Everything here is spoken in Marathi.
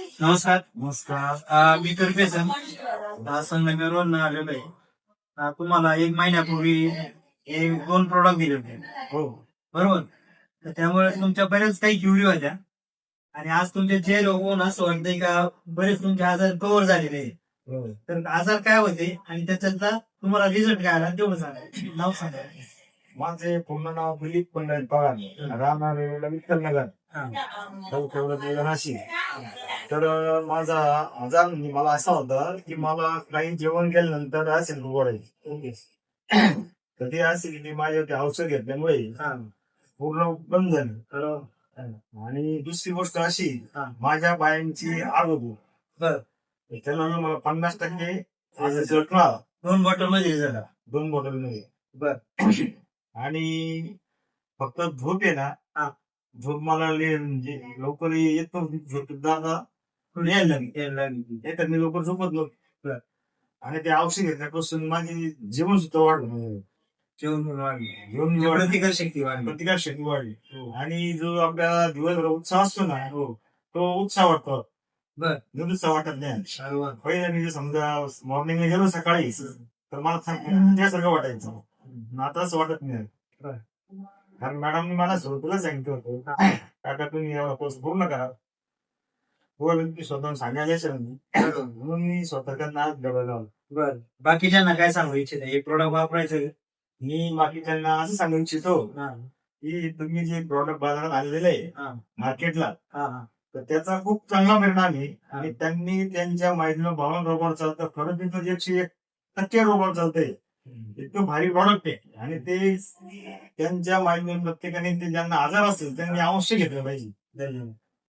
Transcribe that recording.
नमस्कार. नमस्कार. मी तुर्पेसन संगमेरवरून आलेलो आहे. तुम्हाला 1 महिन्यापूर्वी हे 2 प्रोडक्ट दिले होते. हो बरोबर. तर त्यामुळे तुमच्या बऱ्याच काही क्युरी होत्या आणि आज तुमचे जे लोक होऊन असं वाटतंय का बरेच तुमचे आजार कव्हर झालेले आहे. हो. तर आजार काय होते आणि त्याच्यातला तुम्हाला रिझल्ट काय आला तेवढं सांगा. नाव सांगा. माझे पूर्ण नाव दिलीप पंडित पवार, राहणार विठ्ठलनगर, हा. नाशिक. तर माझा आजार म्हणजे मला असा होता की मला काही जेवण केल्यानंतर ऍसिड उघडायची. तर ते ऍसिडिटी माझ्या ते औषध घेतल्यामुळे हा. पूर्ण बंद झालं. तर आणि दुसरी गोष्ट अशी, हा. माझ्या पायांची आग होती. बर. त्याच्यानंतर मला 50% रिझल्ट मिळाला 2 बॉटल मध्ये झाला. 2 बॉटल मध्ये. बर. आणि फक्त झोप आहे ना, हा. झोप मला म्हणजे लवकर येत नव्हती. झोप दादा यायला लागली. हे तर मी लवकर झोपत नव्हतो. आणि ते औषध घेतल्यापासून माझी जीवन सुद्धा वाढलं. जेवण वाढली. जीवन वाढलं, प्रतिकार शक्ती वाढली. प्रतिकार शक्ती वाढली. हो. आणि जो आपल्या दिवसभर उत्साह असतो ना, तो उत्साह वाटतो. बर. उत्साह वाटत नाही. अरे वा. पहिले मी समजा मॉर्निंगला गेलो सकाळी तर मला त्यासारखं वाटायचं. आता असं वाटत नाही. कारण मॅडमने मला सुरुवातीला सांगितलं होतं, काका तुम्ही एवढा कोर्स पूर्ण करा. तुम्ही स्वतःहून सांगायला असेल म्हणून मी स्वतःच्या नाद घडवला. बर. बाकीच्यांना काय सांगू इच्छित हे प्रोडक्ट वापरायचं? मी बाकीच्यांना असं सांगू इच्छितो हा. की तुम्ही जे प्रॉडक्ट बाजारात आणलेलं आहे हा. मार्केटला, हा. हा. तर त्याचा खूप चांगला परिणाम आहे. आणि त्यांनी त्यांच्या माहितीला भावना रोबोट चालतं. खरं तिथं 101% रोबोट चालतंय. इतकं भारी प्रॉडक्ट आहे. आणि ते त्यांच्या माहिती प्रत्येकाने ते ज्यांना आजार असेल त्यांनी अवश्य घेतलं पाहिजे. धन्यवाद.